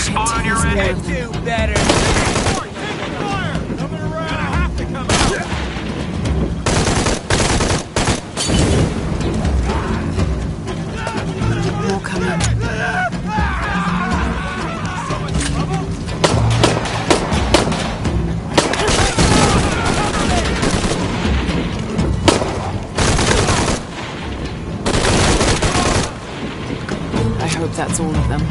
Spawn on your ready. Do better. Taking fire! Coming around. Gonna have to come out. More coming. I hope that's all of them.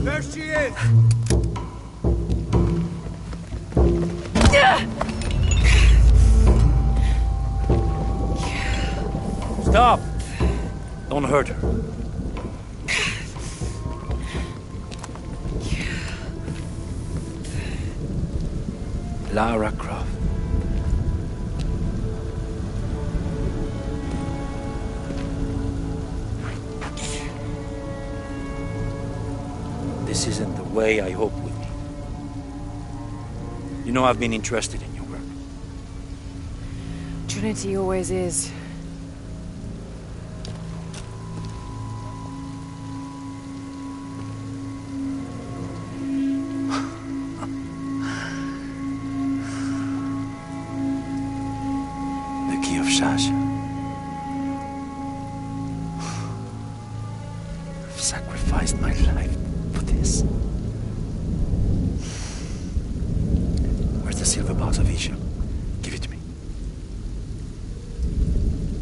There she is! Stop! Don't hurt her. Lara Croft. This isn't the way I hoped would be. You know I've been interested in your work. Trinity always is. The key of Sasha. I've sacrificed my life for this. Where's the silver box of Isha? Give it to me.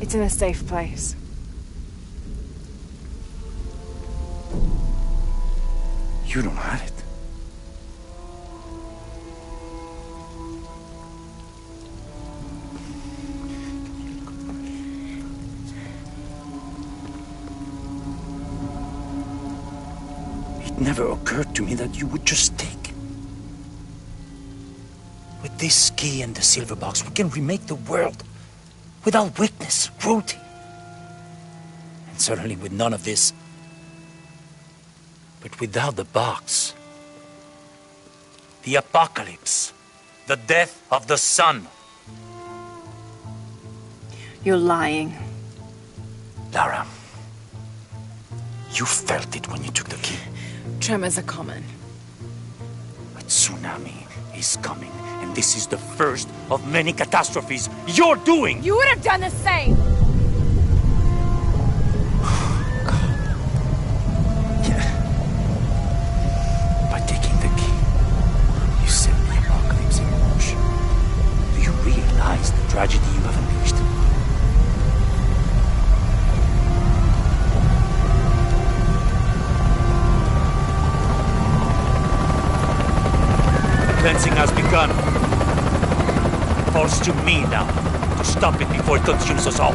It's in a safe place. You don't have it. It never occurred to me that you would just take it. With this key and the silver box, we can remake the world without weakness, cruelty. And certainly with none of this. But without the box, the apocalypse, the death of the sun. You're lying. Lara, you felt it when you took the key. Tremors are common. A tsunami is coming, and this is the first of many catastrophes you're doing! You would have done the same! By taking the key, you set the apocalypse in motion. Do you realize the tragedy you have unleashed? The cleansing has begun. Falls to me now to stop it before it consumes us all.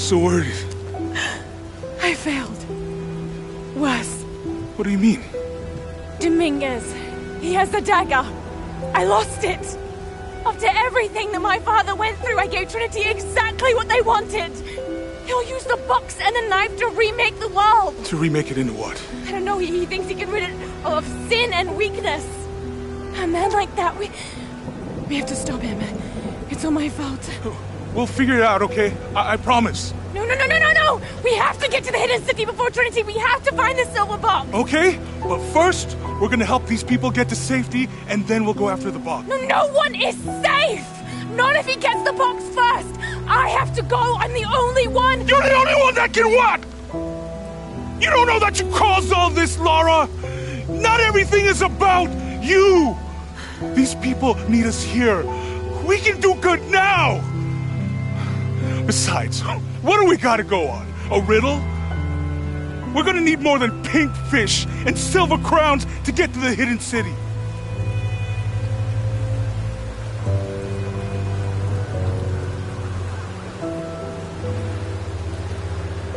so worried. I failed. Worse. What do you mean? Dominguez. He has the dagger. I lost it. After everything that my father went through, I gave Trinity exactly what they wanted. He'll use the box and the knife to remake the world. To remake it into what? I don't know, he thinks he can rid it of sin and weakness. A man like that, we have to stop him. It's all my fault. We'll figure it out, okay? I promise. No! We have to get to the hidden city before Trinity. We have to find the silver box. Okay, but first, we're gonna help these people get to safety, and then we'll go after the box. No one is safe! Not if he gets the box first! I have to go! I'm the only one! You're the only one that can what? You don't know that you caused all this, Lara! Not everything is about you! These people need us here. We can do good now! Besides, what do we gotta go on? A riddle? We're gonna need more than pink fish and silver crowns to get to the hidden city.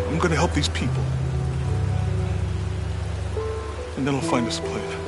I'm gonna help these people. And then I'll find us a plan.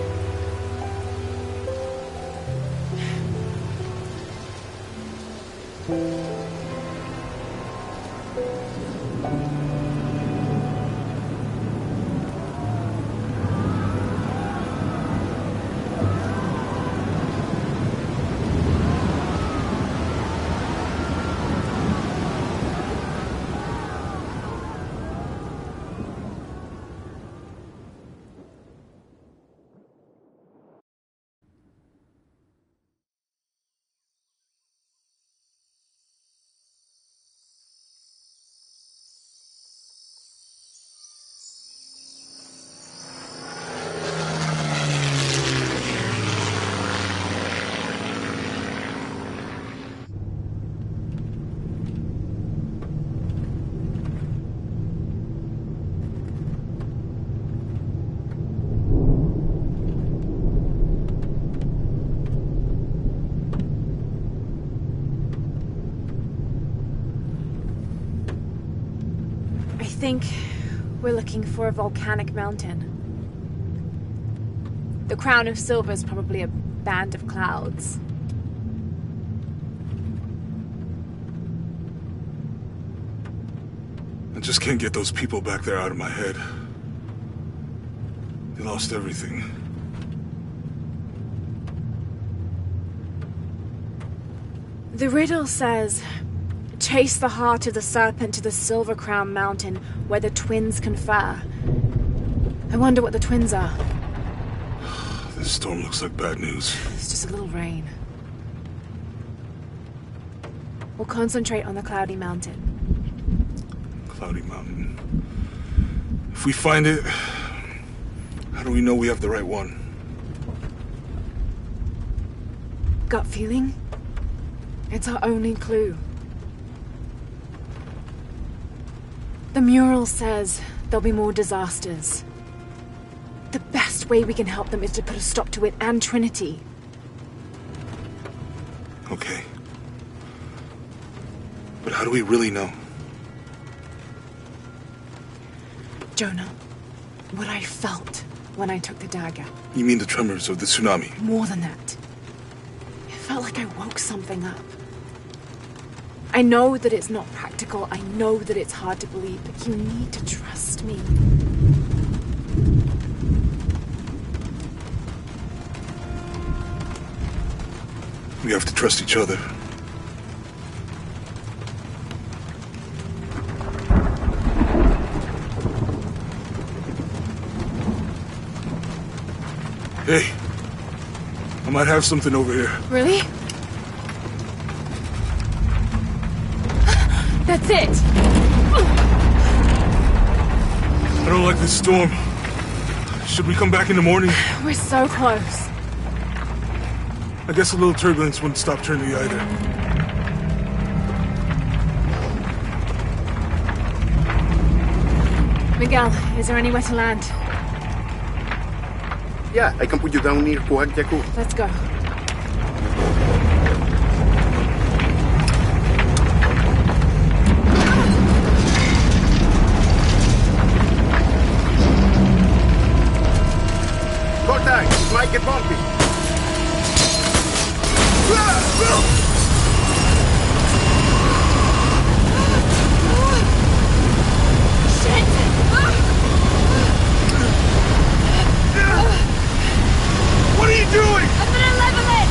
I think we're looking for a volcanic mountain. The crown of silver is probably a band of clouds. I just can't get those people back there out of my head. They lost everything. The riddle says, chase the heart of the serpent to the Silver Crown Mountain where the twins confer. I wonder what the twins are. This storm looks like bad news. It's just a little rain. We'll concentrate on the Cloudy Mountain. Cloudy Mountain. If we find it, how do we know we have the right one? Gut feeling? It's our only clue. The mural says there'll be more disasters. The best way we can help them is to put a stop to it and Trinity. Okay. But how do we really know? Jonah, what I felt when I took the dagger. You mean the tremors of the tsunami? More than that. It felt like I woke something up. I know that it's not practical. I know that it's hard to believe, but you need to trust me. We have to trust each other. Hey, I might have something over here. Really? That's it! I don't like this storm. Should we come back in the morning? We're so close. I guess a little turbulence wouldn't stop Trinity either. Miguel, is there anywhere to land? Yeah, I can put you down near Coajiaco. Let's go. might get bumpy. What are you doing? I'm gonna level it!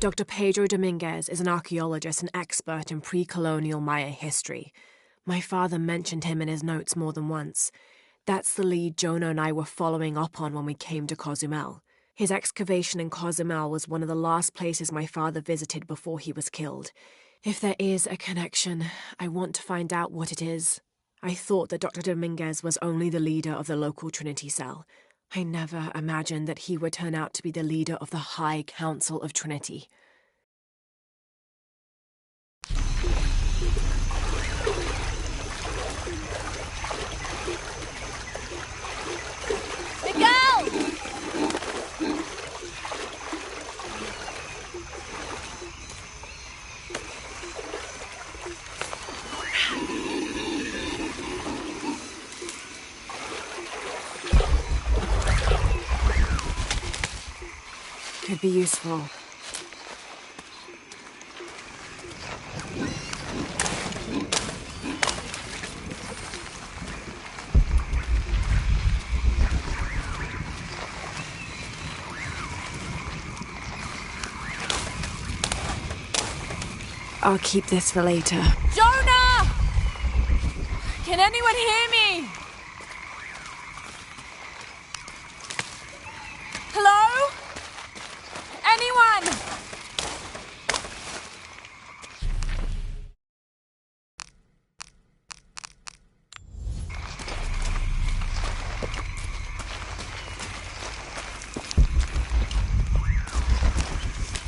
Dr. Pedro Dominguez is an archaeologist and expert in pre-colonial Maya history. My father mentioned him in his notes more than once. That's the lead Jonah and I were following up on when we came to Cozumel. His excavation in Cozumel was one of the last places my father visited before he was killed. If there is a connection, I want to find out what it is. I thought that Dr. Dominguez was only the leader of the local Trinity cell. I never imagined that he would turn out to be the leader of the High Council of Trinity. Miguel! Could be useful. I'll keep this for later. Jonah! Can anyone hear me? Hello? Anyone?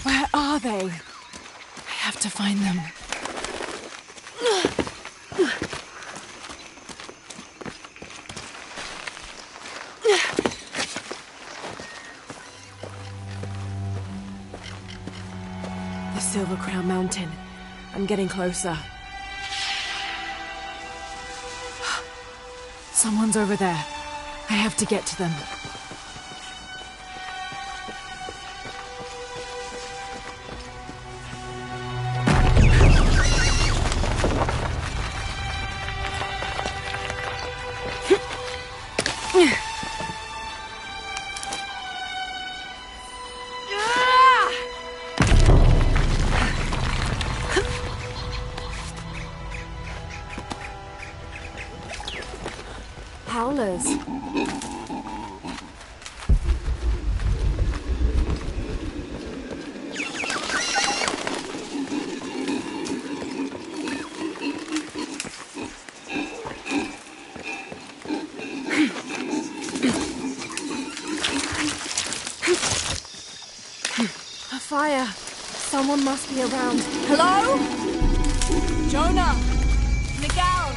Where are they? I have to find them. The Silver Crown Mountain. I'm getting closer. Someone's over there. I have to get to them. Howlers. A fire. Someone must be around. Hello? Jonah? Miguel?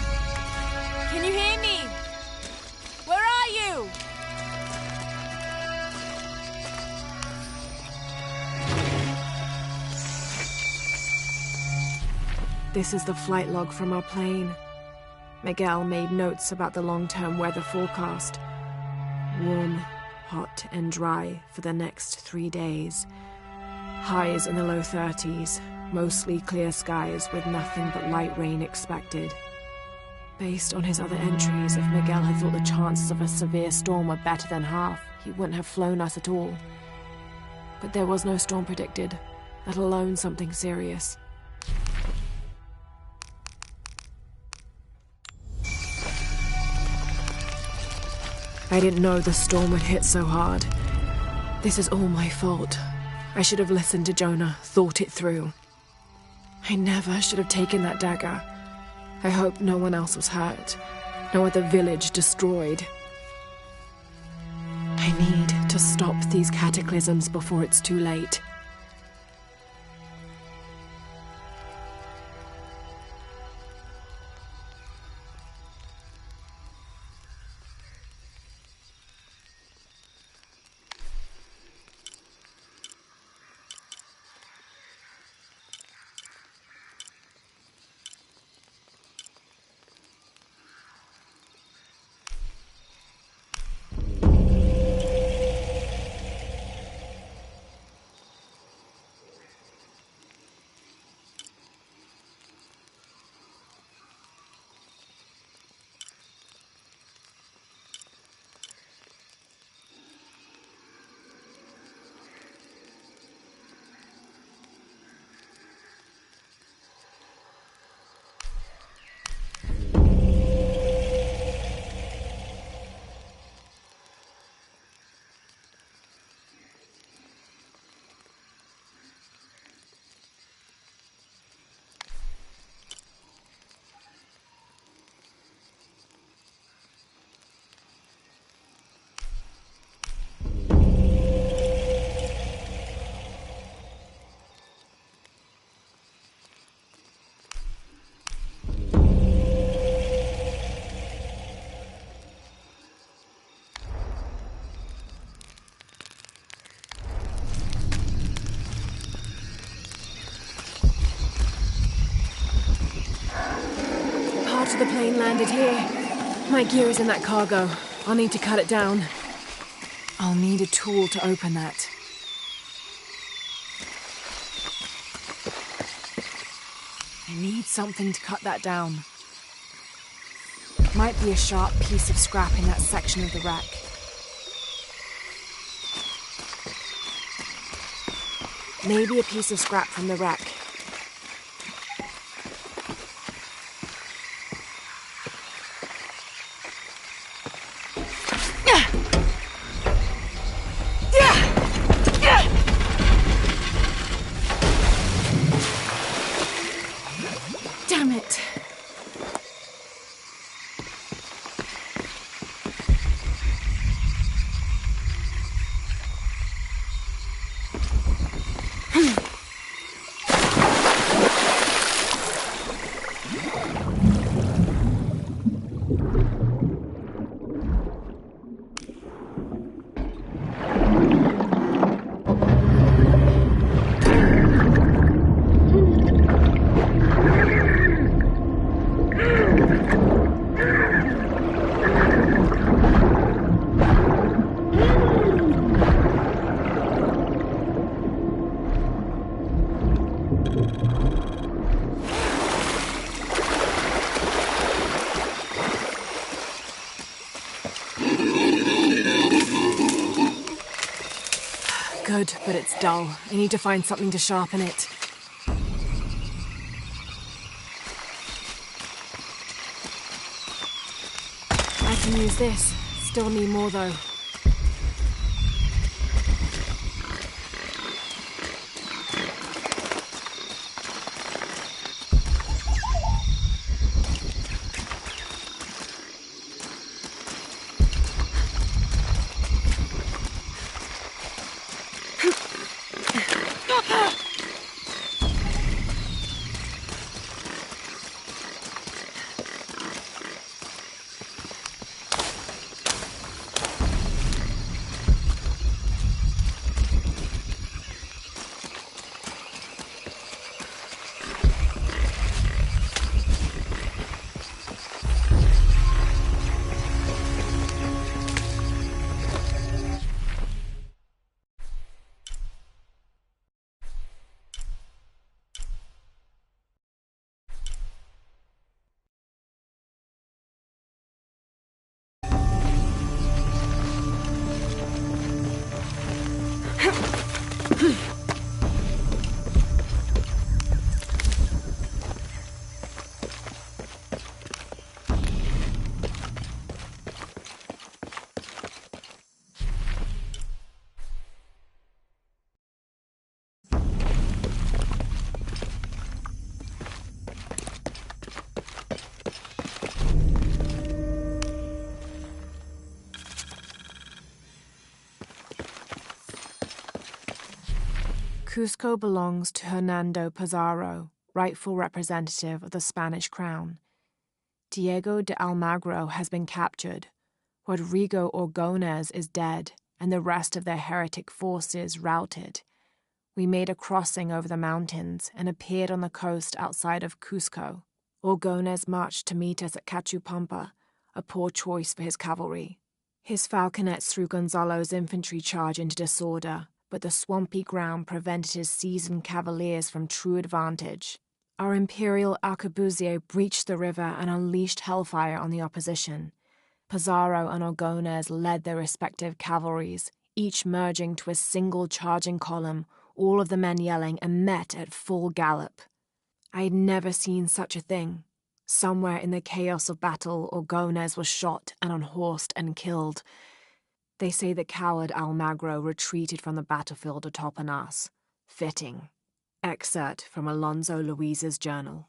Can you hear me? Where are you? This is the flight log from our plane. Miguel made notes about the long-term weather forecast. Warm, hot, and dry for the next 3 days. Highs in the low 30s, mostly clear skies with nothing but light rain expected. Based on his other entries, if Miguel had thought the chances of a severe storm were better than half, he wouldn't have flown us at all. But there was no storm predicted, let alone something serious. I didn't know the storm would hit so hard. This is all my fault. I should have listened to Jonah, thought it through. I never should have taken that dagger. I hope no one else was hurt. No other village destroyed. I need to stop these cataclysms before it's too late. The plane landed here. My gear is in that cargo. I'll need to cut it down. I'll need a tool to open that. I need something to cut that down. Might be a sharp piece of scrap in that section of the wreck. Maybe a piece of scrap from the wreck. Good, but it's dull. I need to find something to sharpen it. I can use this. Still need more though. Cusco belongs to Hernando Pizarro, rightful representative of the Spanish crown. Diego de Almagro has been captured. Rodrigo Orgones is dead, and the rest of their heretic forces routed. We made a crossing over the mountains and appeared on the coast outside of Cusco. Orgones marched to meet us at Cachupampa, a poor choice for his cavalry. His falconets threw Gonzalo's infantry charge into disorder, but the swampy ground prevented his seasoned cavaliers from true advantage. Our imperial arquebusier breached the river and unleashed hellfire on the opposition. Pizarro and Orgones led their respective cavalries, each merging to a single charging column, all of the men yelling, and met at full gallop. I had never seen such a thing. Somewhere in the chaos of battle, Orgones was shot and unhorsed and killed. They say the coward Almagro retreated from the battlefield atop an ass. Fitting. Excerpt from Alonso Luiz's journal.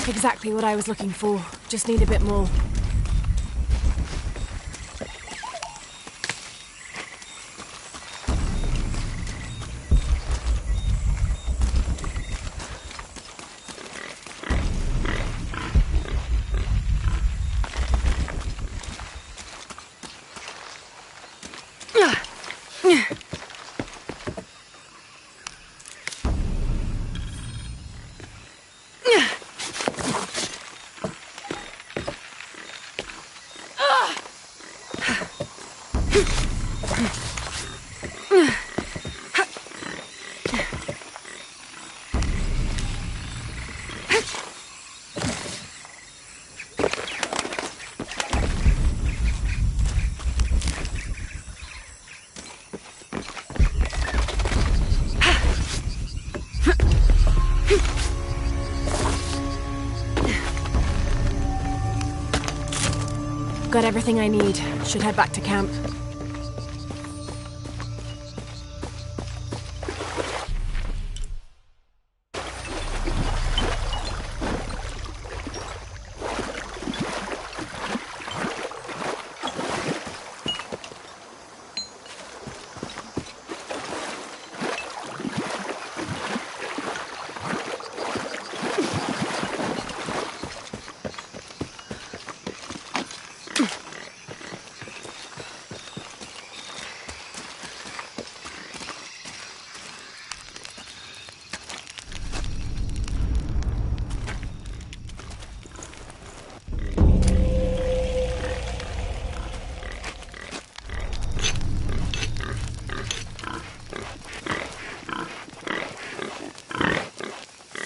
Exactly what I was looking for. Just need a bit more. Got everything I need. Should head back to camp.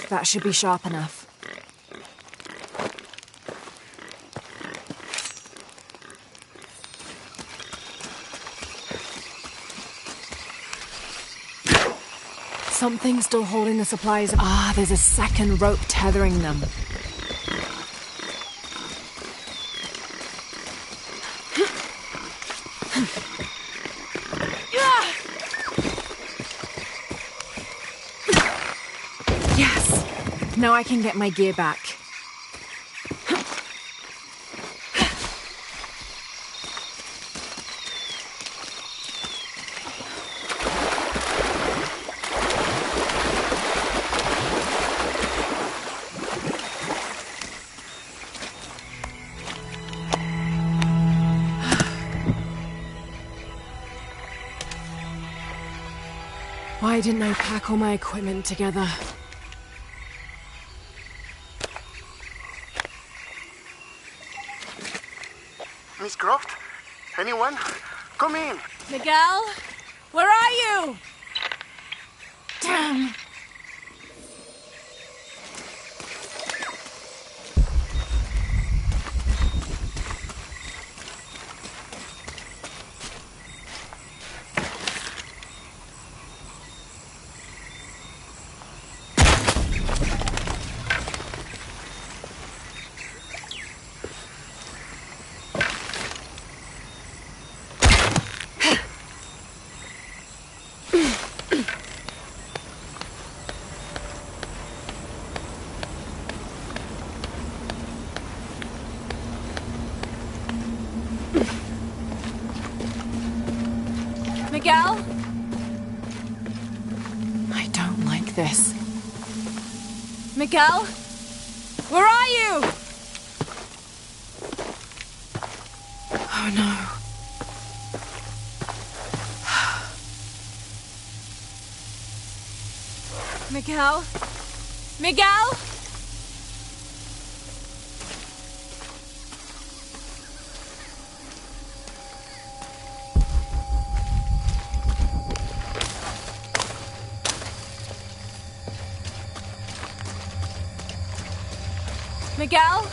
That should be sharp enough. Something's still holding the supplies. Ah, there's a second rope tethering them. Yes! Now I can get my gear back. Why didn't I pack all my equipment together? Miss Croft? Anyone? Come in! Miguel? Where are you? Damn! Miguel? I don't like this. Miguel? Where are you? Oh no. Miguel? Miguel? Miguel?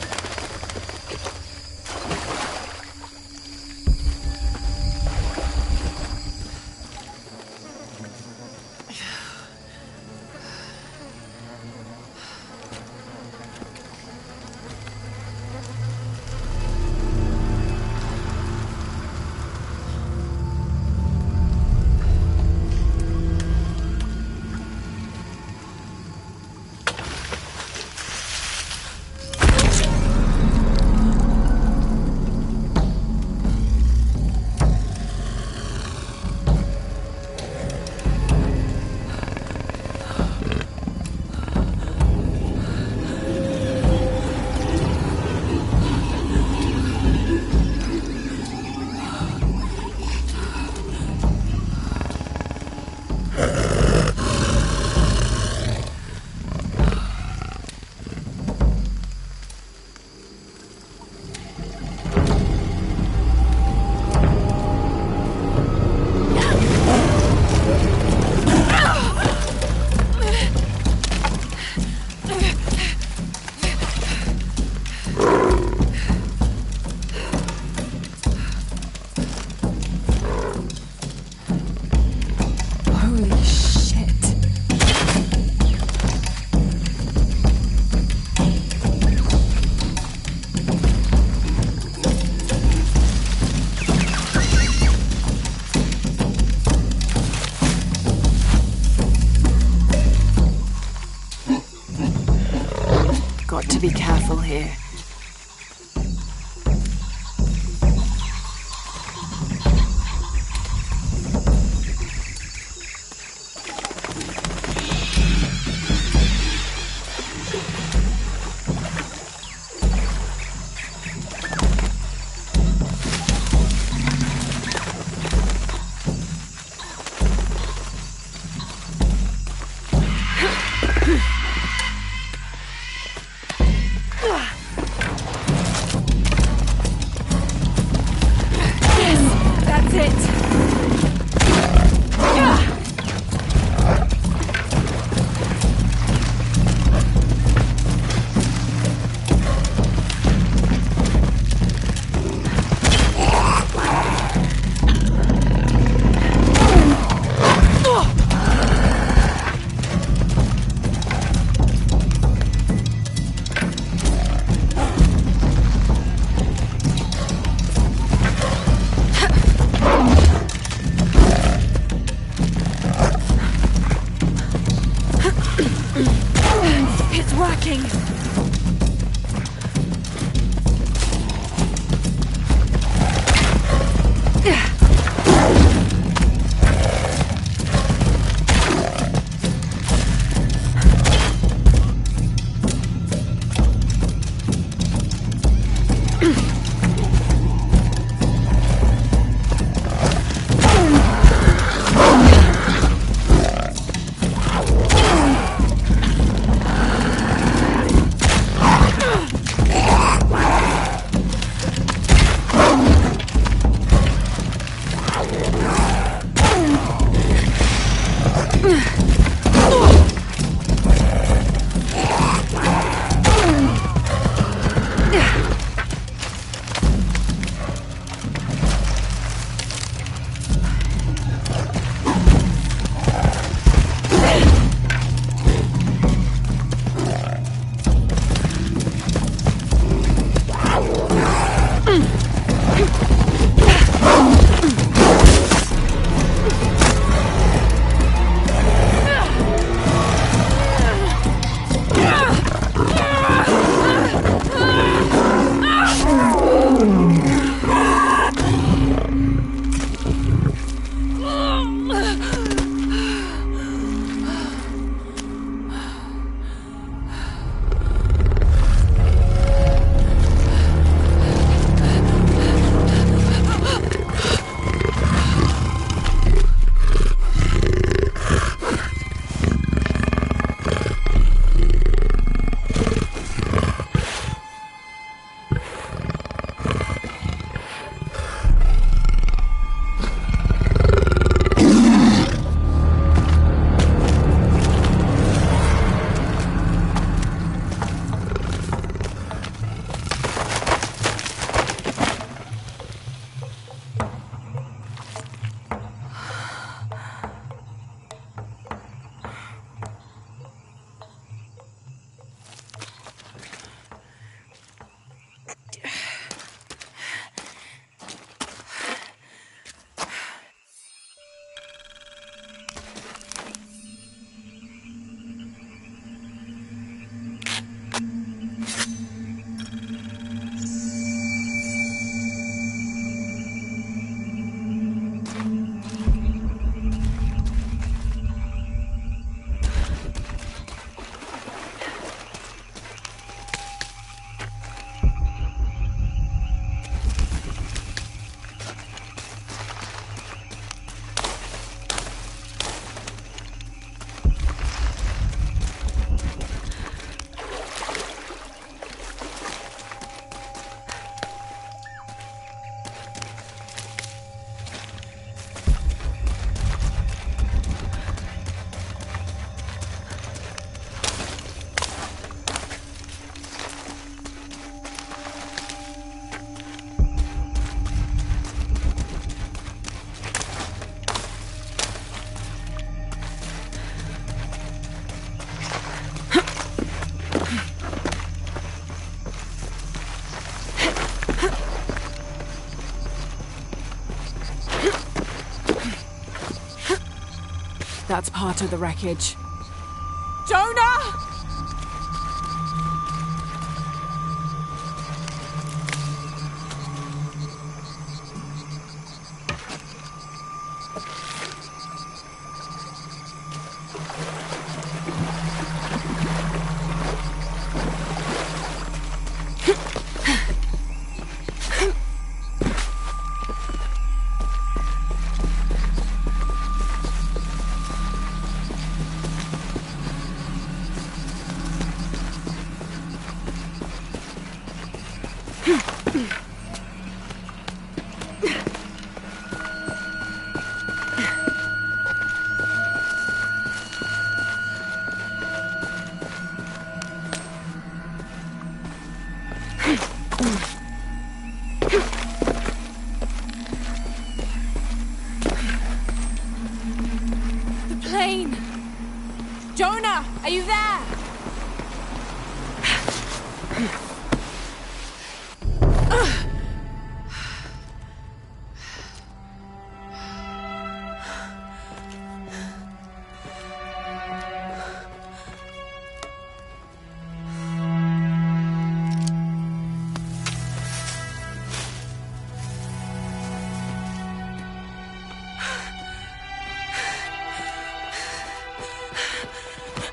Got to be careful here. That's it! It's working! That's part of the wreckage. Jonah! The plane! Jonah, are you there?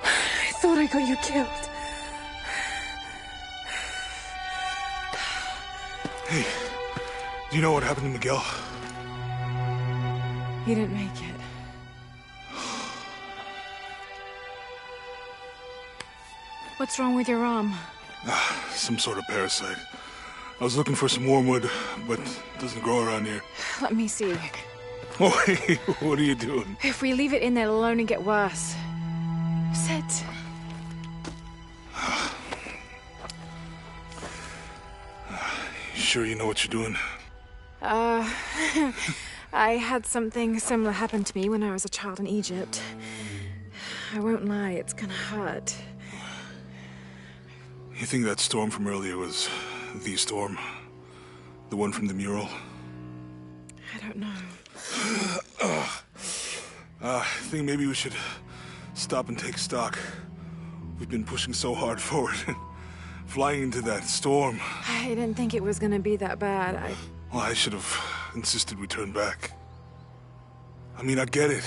I thought I got you killed. Hey, do you know what happened to Miguel? He didn't make it. What's wrong with your arm? Some sort of parasite. I was looking for some wormwood, but it doesn't grow around here. Let me see. Oh, hey, what are you doing? If we leave it in there, it'll only get worse. Sit. Sure you know what you're doing? I had something similar happen to me when I was a child in Egypt. I won't lie, it's gonna hurt. You think that storm from earlier was the storm? The one from the mural? I don't know. I think maybe we should stop and take stock. We've been pushing so hard forward, flying into that storm. I didn't think it was gonna be that bad. Well, I should have insisted we turn back. I mean, I get it.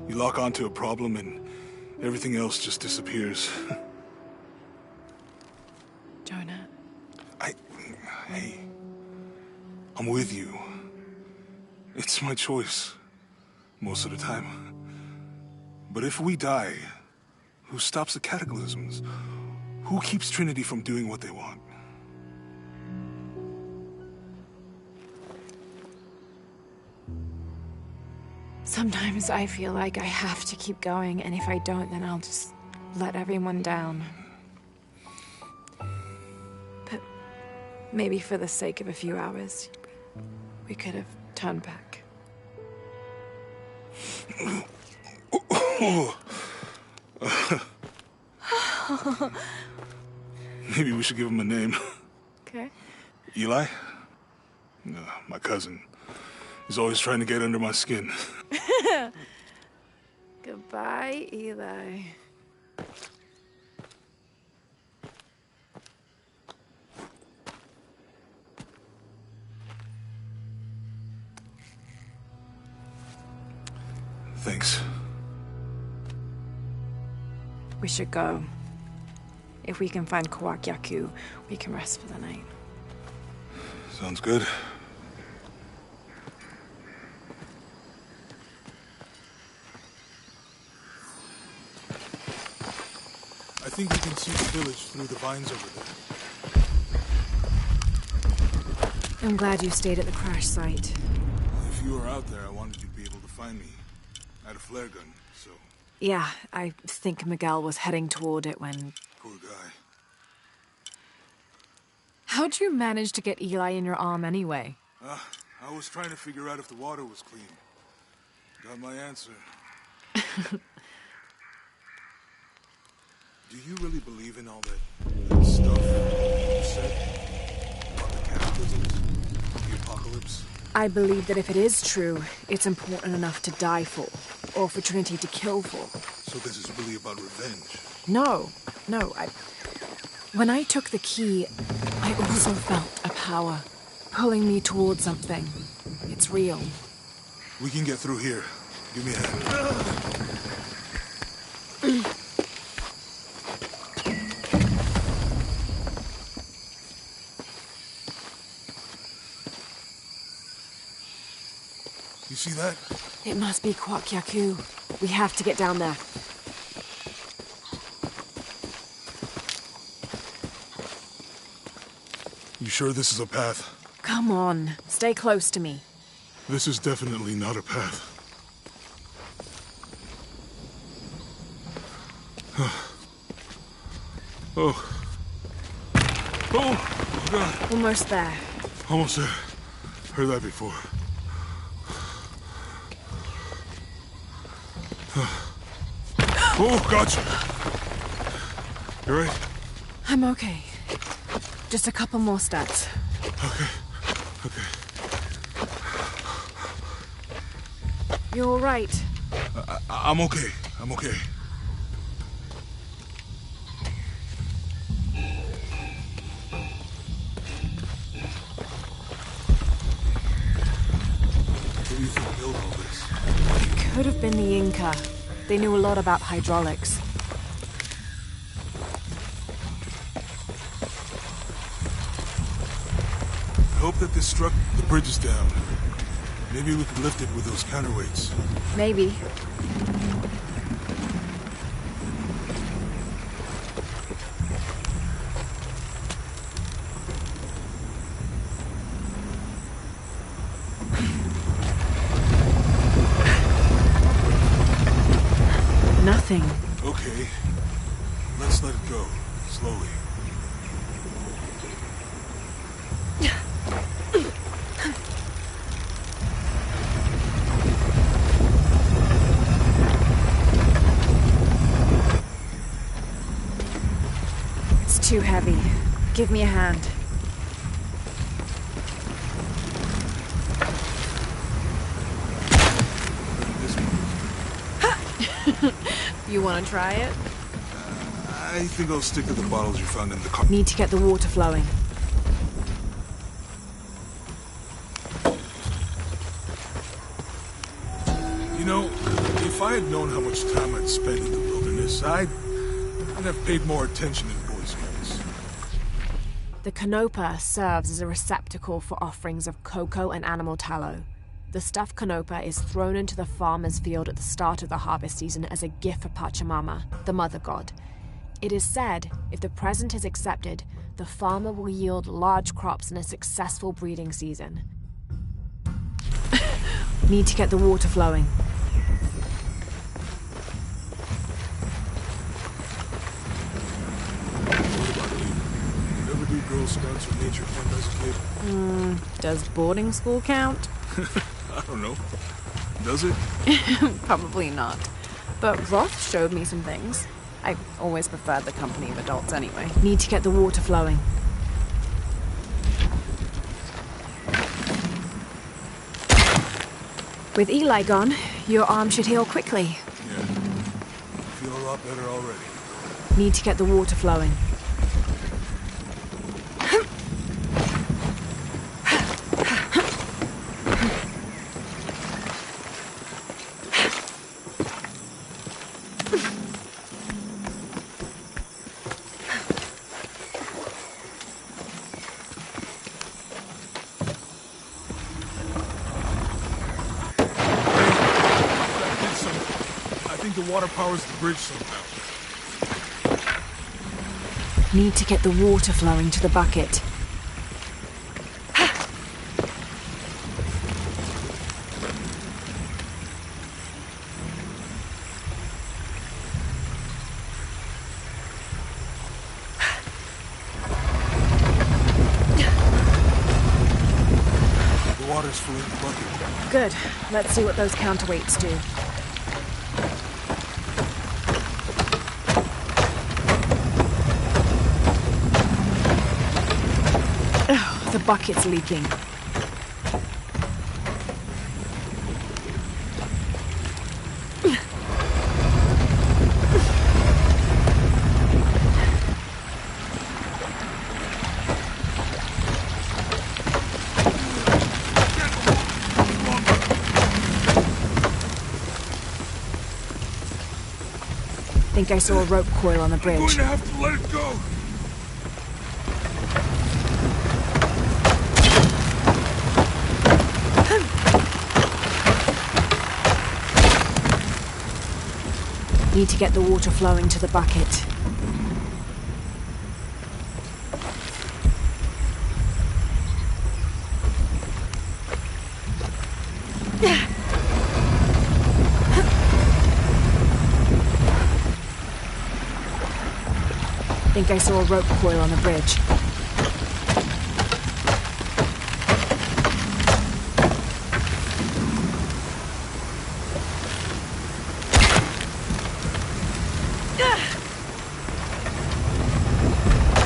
You lock onto a problem and everything else just disappears. Jonah. Hey, I'm with you. It's my choice, most of the time. But if we die, who stops the cataclysms? Who keeps Trinity from doing what they want? Sometimes I feel like I have to keep going, and if I don't, then I'll just let everyone down. But maybe for the sake of a few hours, we could have turned back. Maybe we should give him a name. Okay. Eli? My cousin. He's always trying to get under my skin. Goodbye, Eli. Thanks. We should go. If we can find Kawak-Yaku, we can rest for the night. Sounds good. I think we can see the village through the vines over there. I'm glad you stayed at the crash site. If you were out there, I wanted you to be able to find me. I had a flare gun, so... Yeah, I think Miguel was heading toward it when... Poor guy. How'd you manage to get Eli in your arm anyway? I was trying to figure out if the water was clean. Got my answer. Do you really believe in all that stuff you said? About the cataclysms? The apocalypse? I believe that if it is true, it's important enough to die for, or for Trinity to kill for. So this is really about revenge. No. When I took the key, I also felt a power pulling me towards something. It's real. We can get through here. Give me a hand. You see that? It must be Kwak Yaku. We have to get down there. You sure this is a path? Come on, stay close to me. This is definitely not a path. Oh. Oh, God. Almost there. Almost there. Heard that before. Oh, gotcha. You right? I'm okay. Just a couple more steps. Okay. You're all right. I'm okay. I'm okay. Who do you think built all this? Could have been the Inca. They knew a lot about hydraulics. I hope that this struck the bridge is down. Maybe we could lift it with those counterweights. Maybe. Nothing. Okay. Let's let it go. Slowly. It's too heavy. Give me a hand. You want to try it? I think I'll stick to the bottles you found in the car. Need to get the water flowing. You know, if I had known how much time I'd spend in the wilderness, I'd have paid more attention in Boy Scouts. The Canopa serves as a receptacle for offerings of cocoa and animal tallow. The stuffed Canopa is thrown into the farmer's field at the start of the harvest season as a gift for Pachamama, the mother god. It is said, if the present is accepted, the farmer will yield large crops in a successful breeding season. Need to get the water flowing. What about you? You ever do Girl Scouts or nature camp as a kid? Does boarding school count? I don't know. Does it? Probably not. But Roth showed me some things. I always preferred the company of adults anyway. Need to get the water flowing. With Eli gone, your arm should heal quickly. Yeah. I feel a lot better already. Need to get the water flowing. The water powers the bridge somehow. Need to get the water flowing to the bucket. The water's filling the bucket. Good. Let's see what those counterweights do. The bucket's leaking. Think I saw a rope coil on the I'm going bridge. to have to let it go. Need to get the water flowing to the bucket. Think I saw a rope coil on the bridge.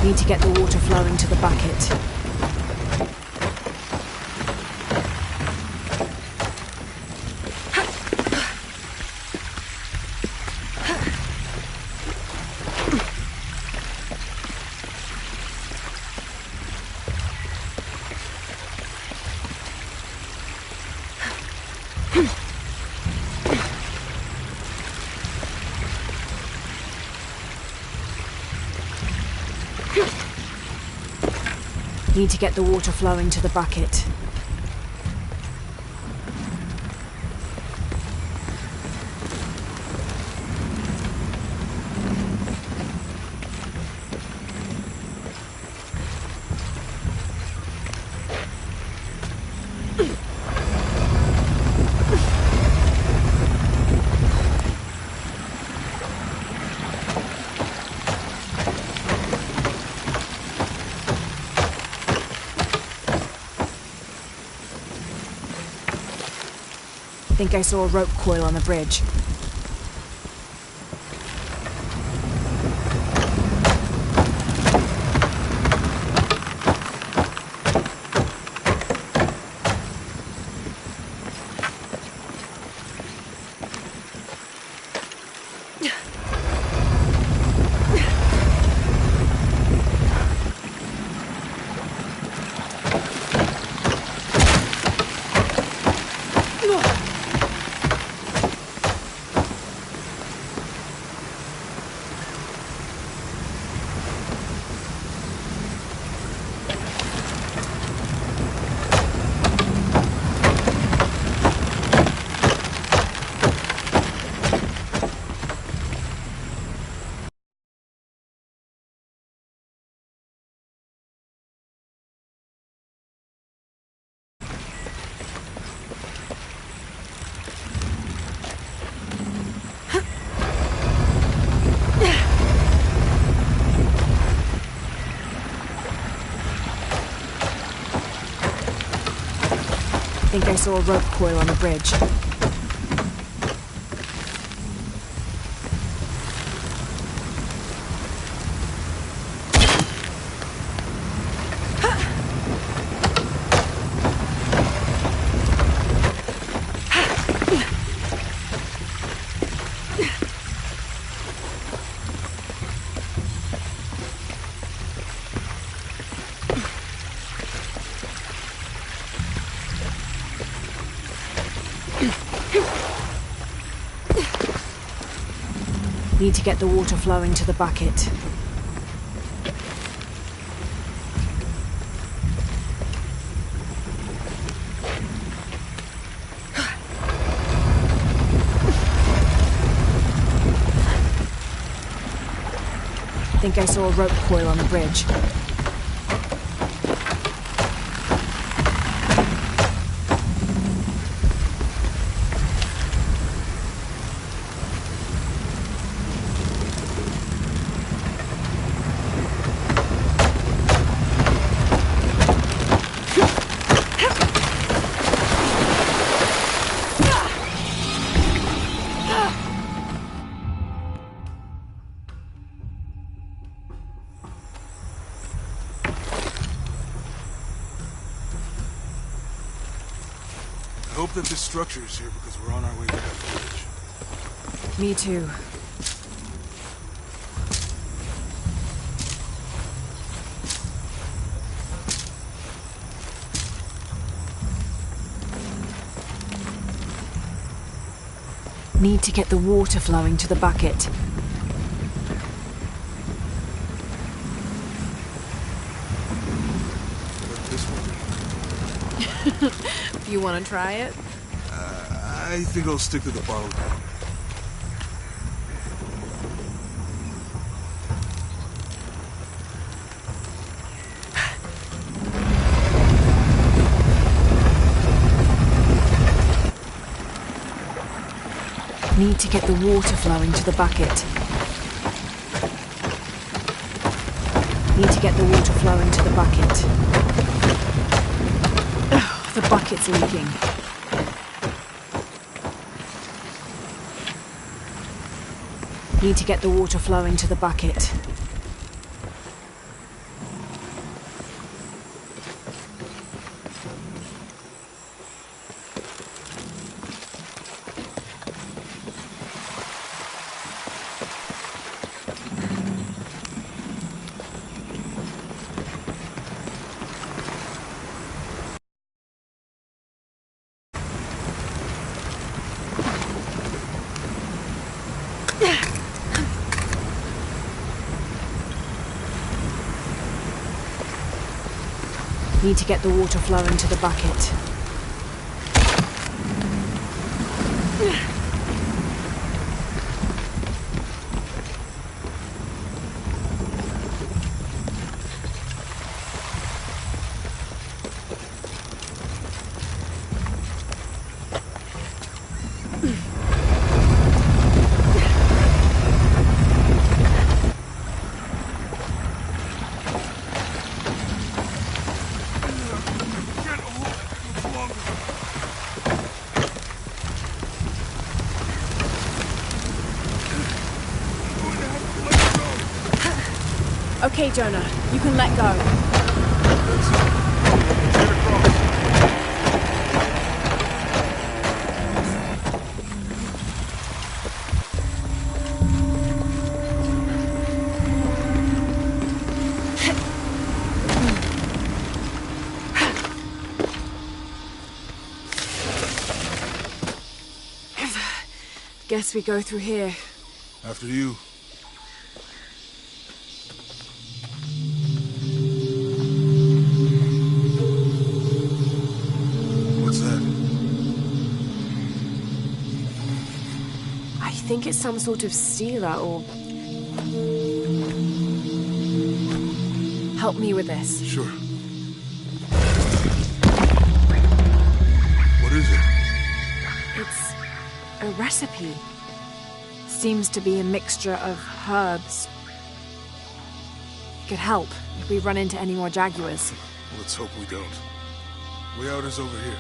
Need to get the water flowing to the bucket. Need to get the water flowing to the bucket. Think I saw a rope coil on the bridge. Think I saw a rope coil on the bridge. Need to get the water flowing to the bucket. Think I saw a rope coil on the bridge. I hope that this structure is here because we're on our way to that village. Me too. Need to get the water flowing to the bucket. You want to try it? I think I'll stick to the bottle. Need to get the water flowing to the bucket. Need to get the water flowing to the bucket. Ugh, the bucket's leaking. Need to get the water flowing to the bucket. Need to get the water flowing to the bucket. Okay, Jonah, you can let go. Guess we go through here. After you. What's that? I think it's some sort of stealer or... Help me with this. Sure. What is it? It's a recipe. Seems to be a mixture of herbs. It could help if we run into any more jaguars. Let's hope we don't. Way out is over here.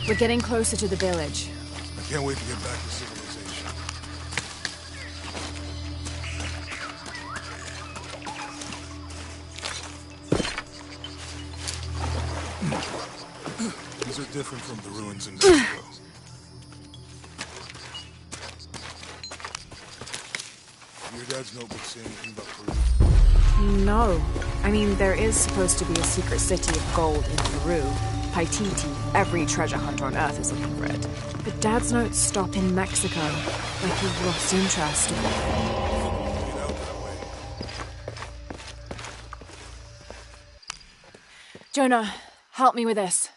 We're getting closer to the village. I can't wait to get back to civilization. These are different from the ruins in Mexico. Your dad's notebook say anything about Peru? No. I mean, there is supposed to be a secret city of gold in Peru. Paititi. Every treasure hunter on Earth is looking for it. But Dad's notes stop in Mexico. Like he lost interest. Get out that way. Jonah, help me with this.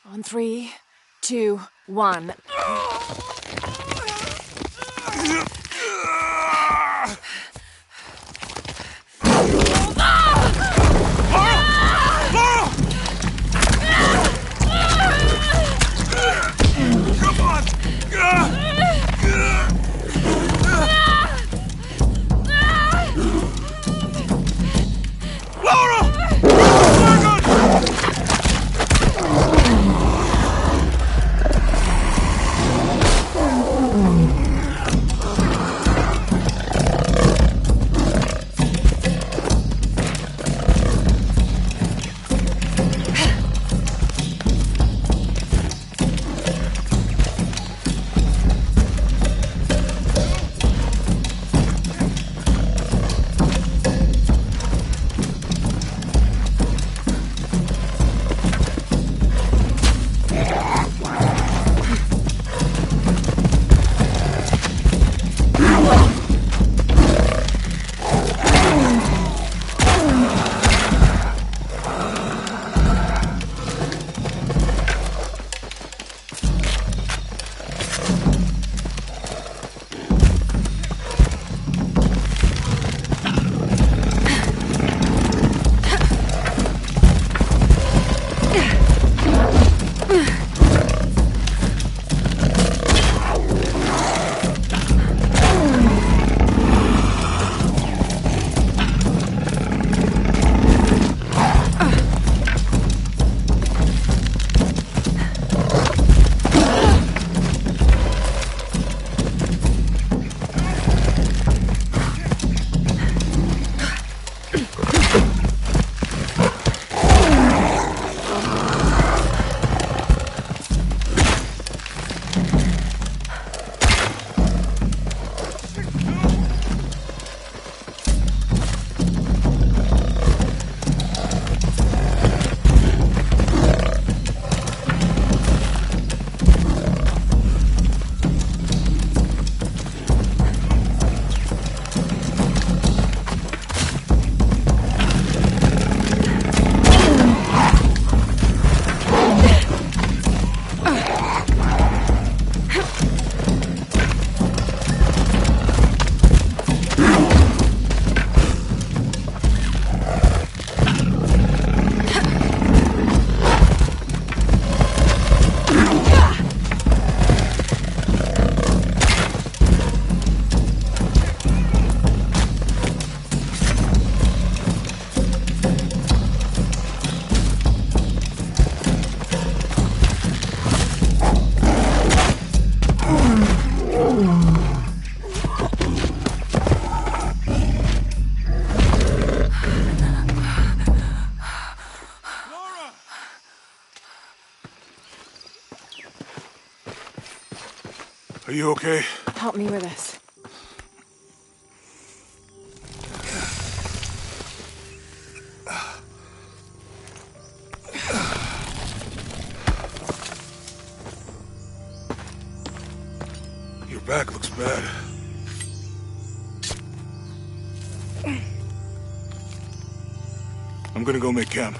On 3, 2, 1. Are you okay? Help me with this. Your back looks bad. I'm gonna go make camp.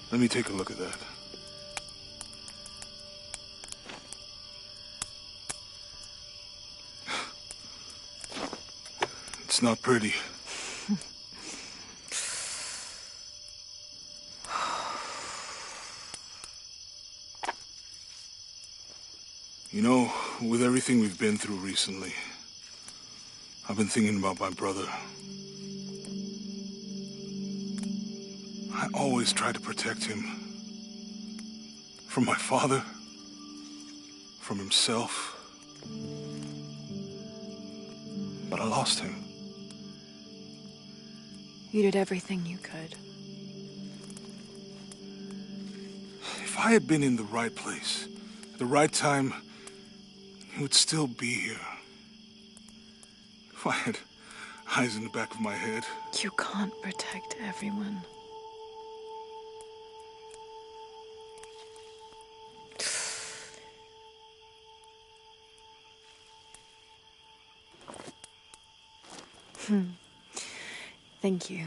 Let me take a look at that. It's not pretty. You know, with everything we've been through recently, I've been thinking about my brother. I always tried to protect him. From my father. From himself. But I lost him. You did everything you could. If I had been in the right place, at the right time, he would still be here. If I had eyes in the back of my head. You can't protect everyone. Thank you.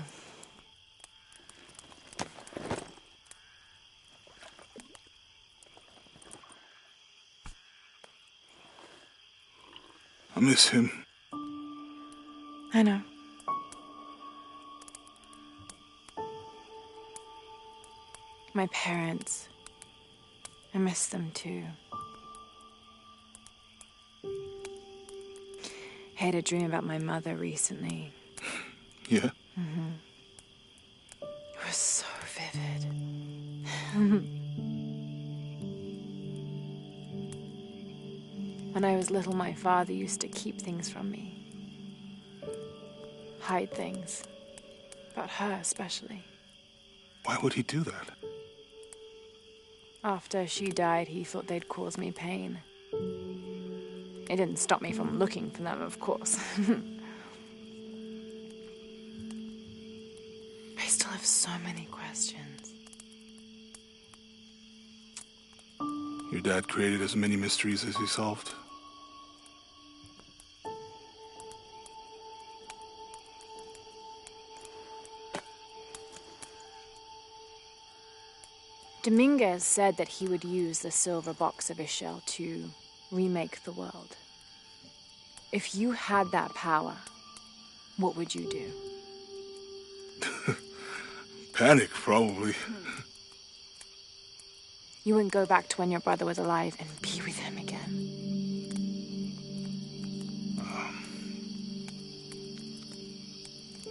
I miss him. I know. My parents. I miss them too. I had a dream about my mother recently. Yeah? Mm-hmm. It was so vivid. When I was little, my father used to keep things from me. Hide things. About her, especially. Why would he do that? After she died, he thought they'd cause me pain. It didn't stop me from looking for them, of course. I still have so many questions. Your dad created as many mysteries as he solved. Dominguez said that he would use the silver box of Ixchel to remake the world. If you had that power, what would you do? Panic, probably. You wouldn't go back to when your brother was alive and be with him again.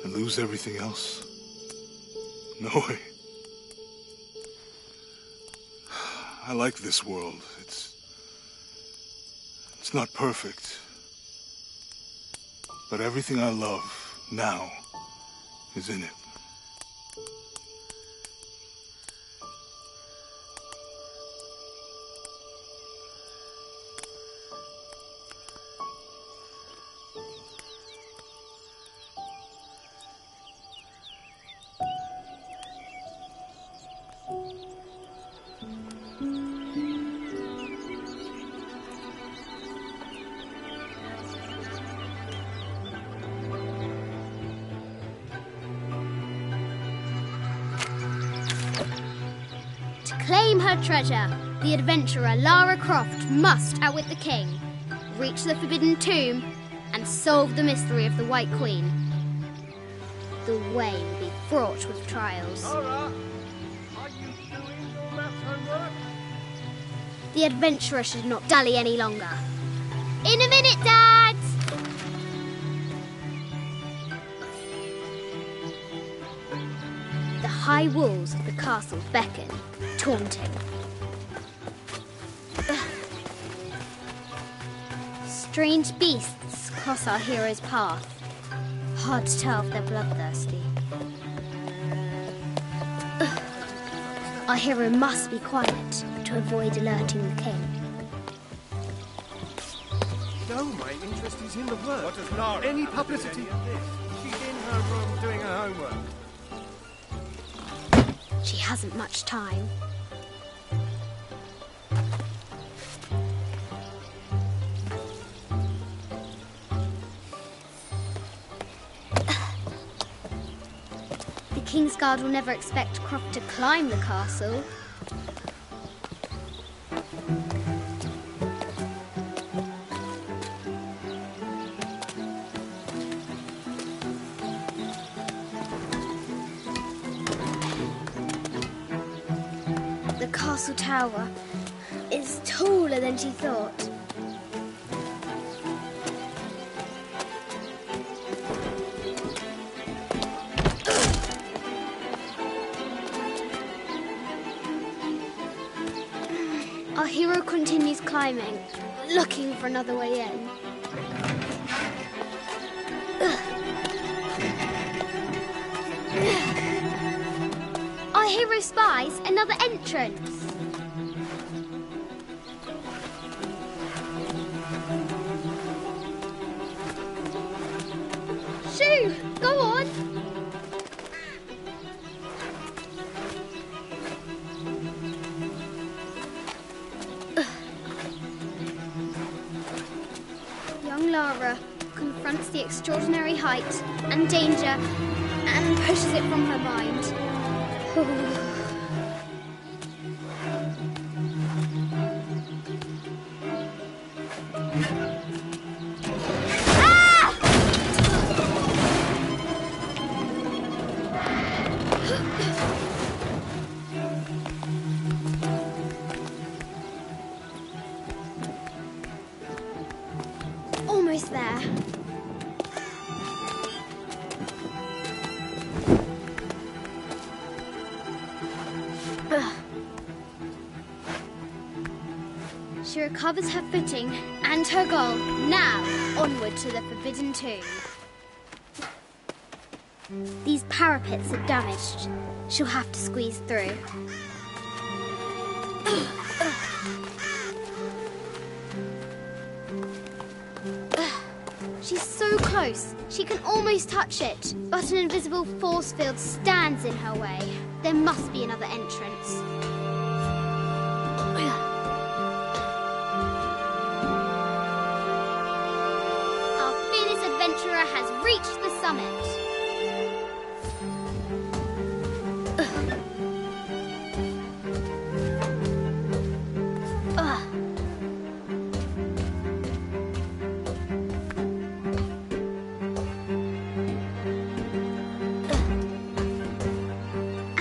And lose everything else? No way. I like this world. It's not perfect. But everything I love now is in it. Claim her treasure. The adventurer Lara Croft must outwit the king, reach the Forbidden Tomb, and solve the mystery of the White Queen. The way will be fraught with trials. Lara, are you doing your left homework? The adventurer should not dally any longer. In a minute, Dad! The high walls of the castle beckon, taunting. Strange beasts cross our hero's path. Hard to tell if they're bloodthirsty. Our hero must be quiet to avoid alerting the king. No, my interest is in the work. What does Lara Any have to publicity? do with any of this? She's in her room doing her homework. She hasn't much time. The Kingsguard will never expect Croft to climb the castle. The castle tower is taller than she thought. Our hero continues climbing, looking for another way in. Our hero spies another entrance. Shoo! Go on! Young Lara confronts the extraordinary height and danger and pushes it from her mind. Almost there. She recovers her footing and her goal. Now, onward to the Forbidden Tomb. These parapets are damaged. She'll have to squeeze through. She's so close, she can almost touch it, but an invisible force field stands in her way. There must be another entrance. Our fearless adventurer has reached the summit.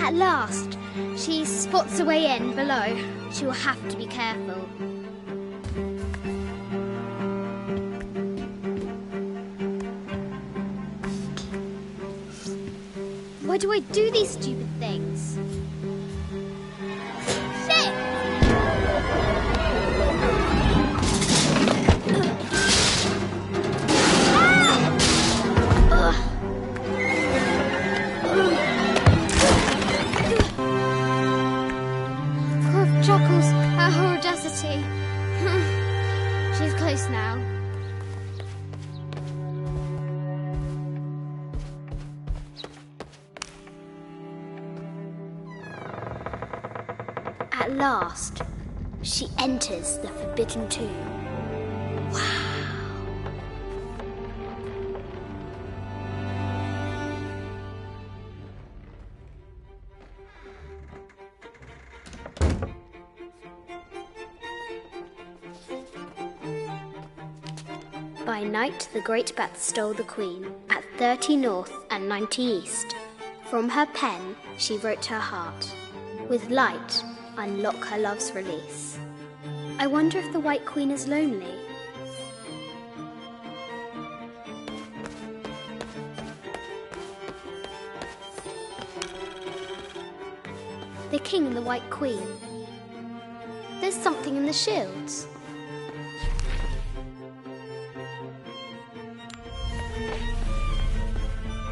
At last, she spots a way in below. She will have to be careful. Why do I do these stupid things? Shit! Croft chuckles at her audacity. She's close now. At last, she enters the Forbidden Tomb. Wow. By night, the great bat stole the queen at 30 north and 90 east. From her pen, she wrote her heart. With light, unlock her love's release. I wonder if the White Queen is lonely. The king and the White Queen. There's something in the shields.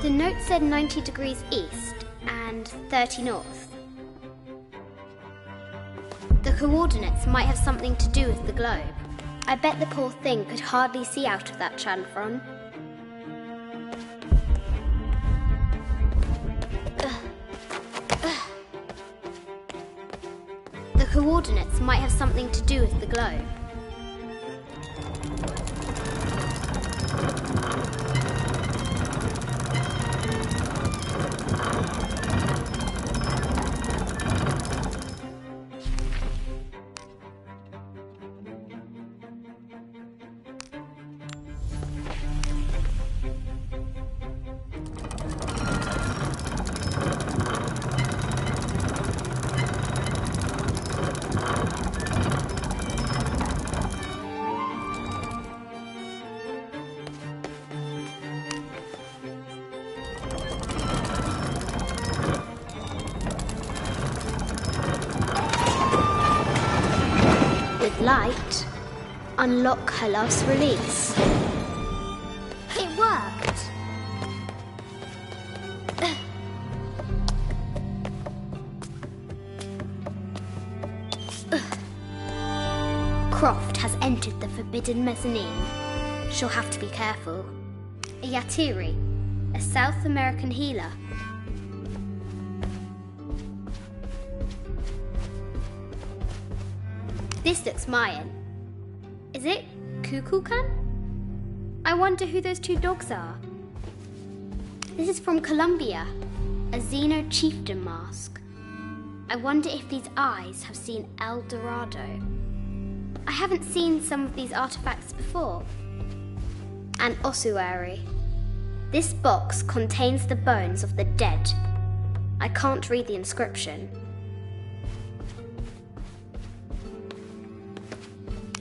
The note said 90 degrees east and 30 north. The coordinates might have something to do with the globe. I bet the poor thing could hardly see out of that chanfron. The coordinates might have something to do with the globe. Light, unlock her last release. It worked! Croft has entered the forbidden mezzanine. She'll have to be careful. A Yatiri, a South American healer. This looks Mayan. Is it Kukulkan? I wonder who those two dogs are. This is from Colombia, a Xeno chieftain mask. I wonder if these eyes have seen El Dorado. I haven't seen some of these artifacts before. An ossuary. This box contains the bones of the dead. I can't read the inscription.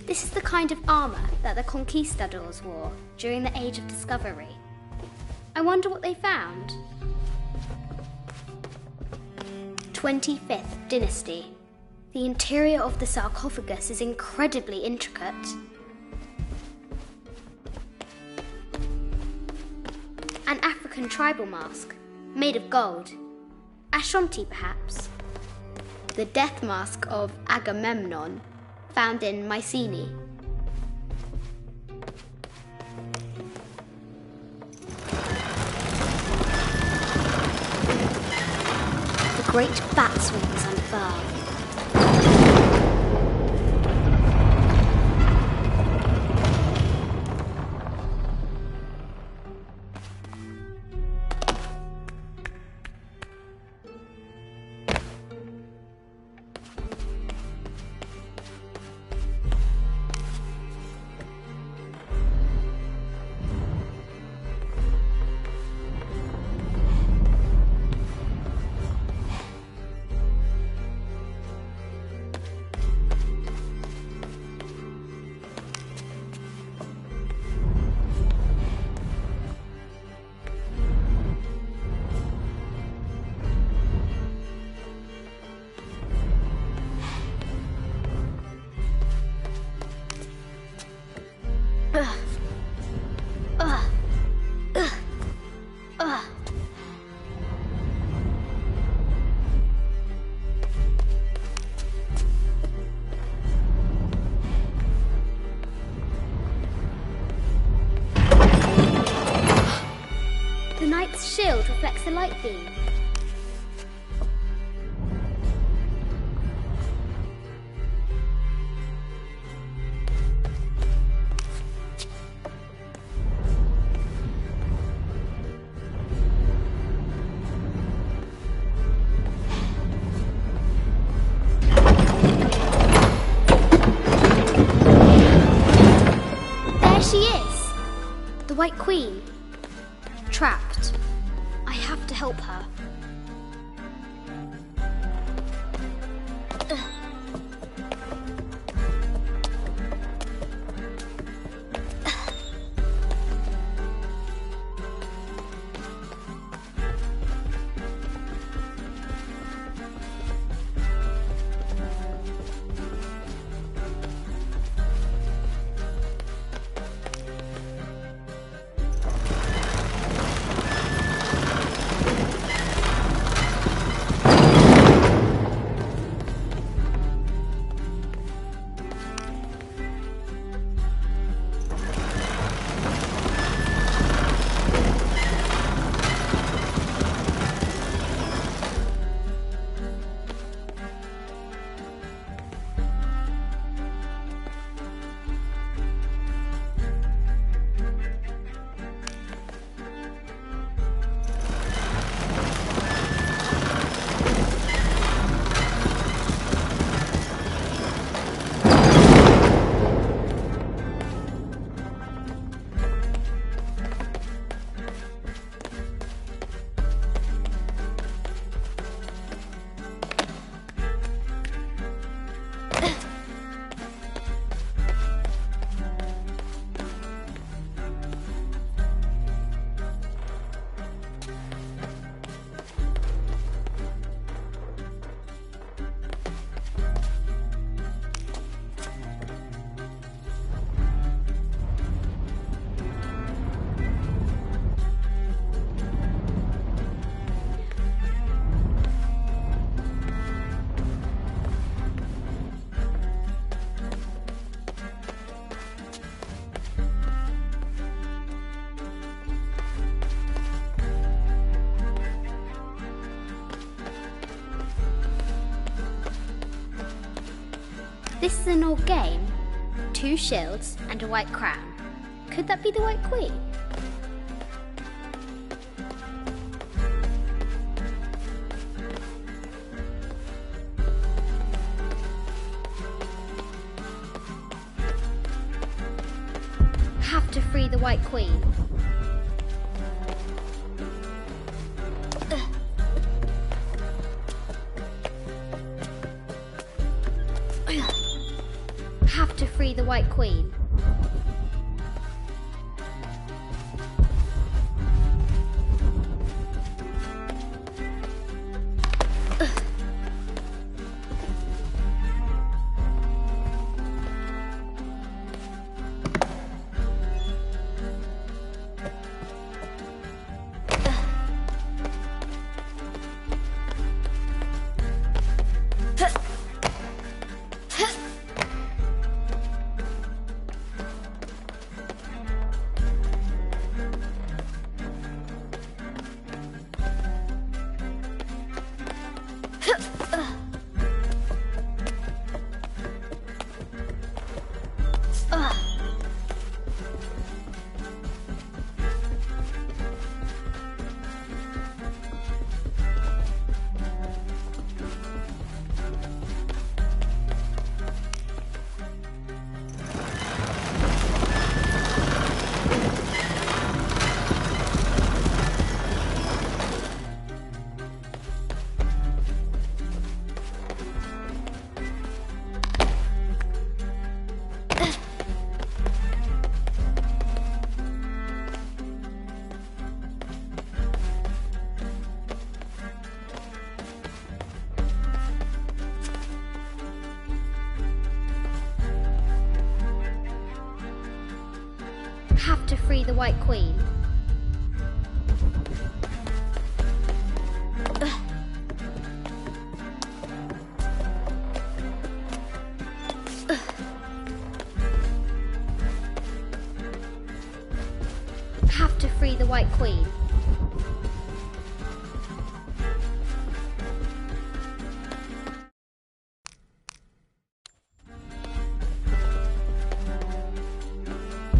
This is the kind of armour that the conquistadors wore during the Age of Discovery. I wonder what they found. 25th Dynasty. The interior of the sarcophagus is incredibly intricate. An African tribal mask, made of gold. Ashanti, perhaps. The death mask of Agamemnon, found in Mycenae. The great bat's wings unfurl. The knight's shield reflects the light beam. There she is! The White Queen. Trapped. I have to help her. This is an old game. 2 shields and a white crown. Could that be the White Queen? Have to free the White Queen. Have to free the White Queen. Have to free the White Queen. Have to free the White Queen.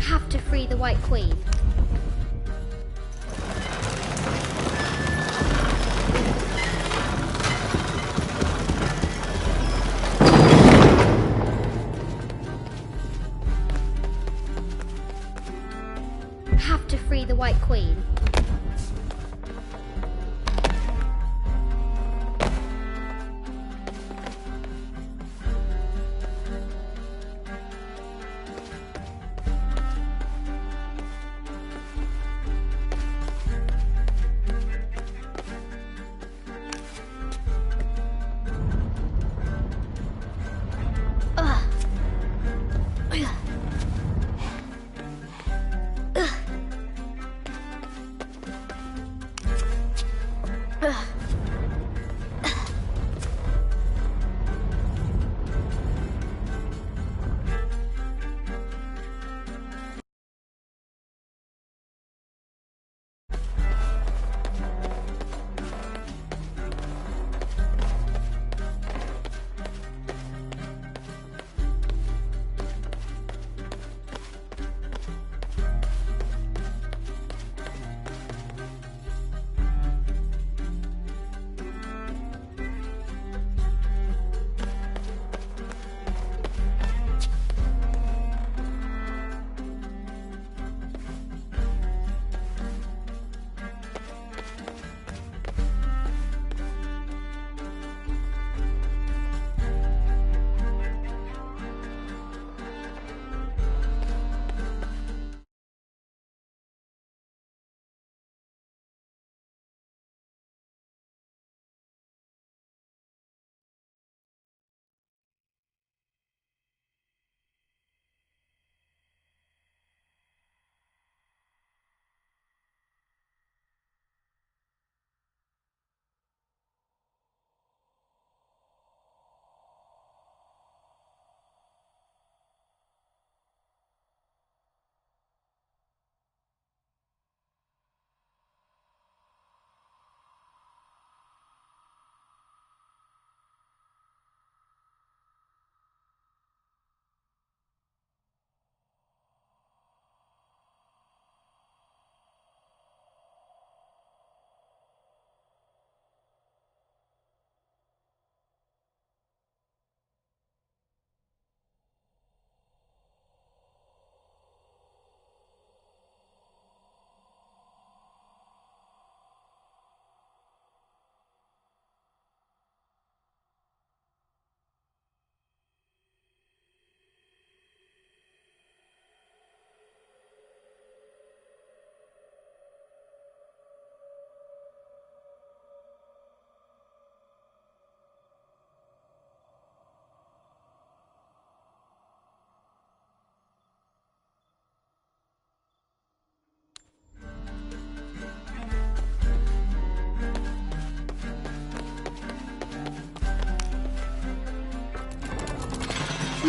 Have to free the White Queen. Have to free the White Queen.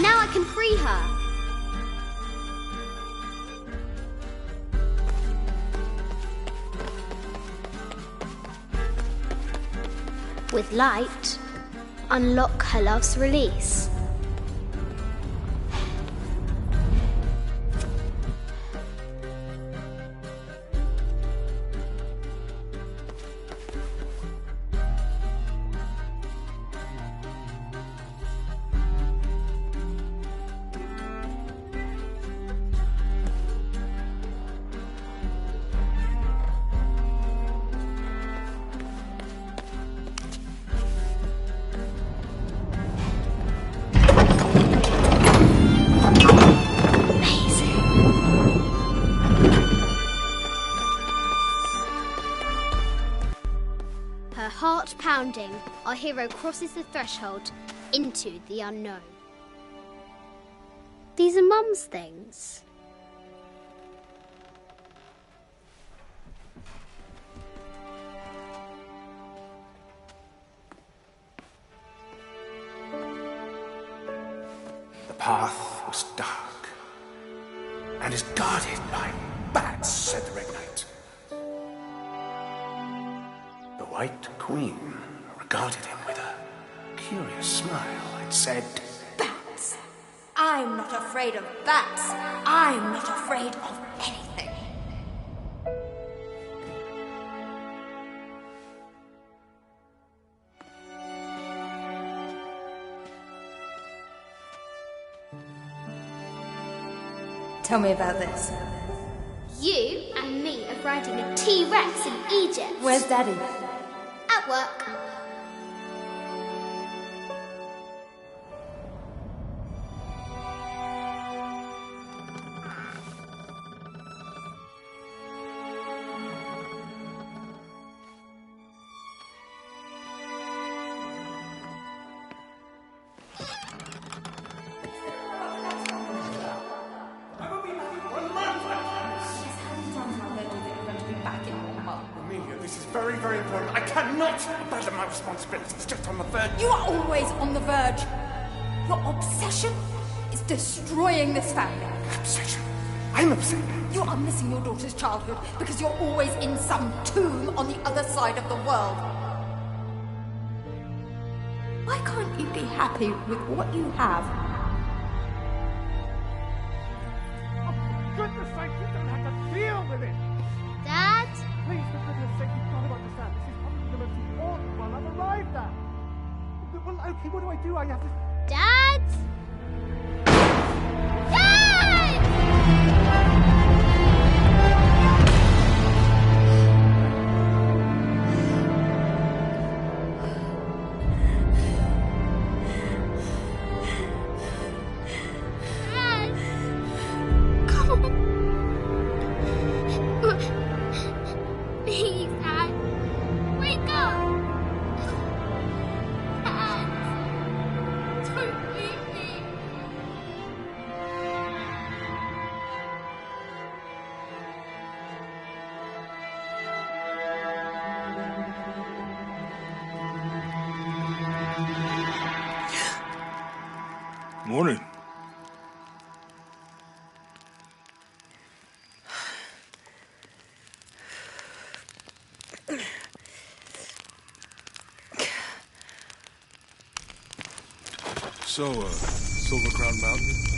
Now I can free her. With light, unlock her love's release. Heart pounding, our hero crosses the threshold into the unknown. These are Mum's things. The path was dark and is guarded by bats, said the Red Knight. The White Queen regarded him with a curious smile and said, Bats! I'm not afraid of bats. I'm not afraid of anything. Tell me about this. You and me are riding a T-Rex in Egypt. Where's Daddy? At work. This is very, very important. I cannot abandon my responsibilities just on the verge. You are always on the verge. Your obsession is destroying this family. Obsession? I'm upset. You are missing your daughter's childhood because you're always in some tomb on the other side of the world. Why can't you be happy with what you have? Oh, for goodness sake, you don't have to deal with it! Dad? Please, for goodness sake, you've got to understand. This is probably the most important one I've arrived at. Well, okay, what do I do? I have to... Dad? Dad! Dad! Come on. Please, Dad. Wake up. Dad. Don't leave me. Morning. So, Silver Crown Mountain?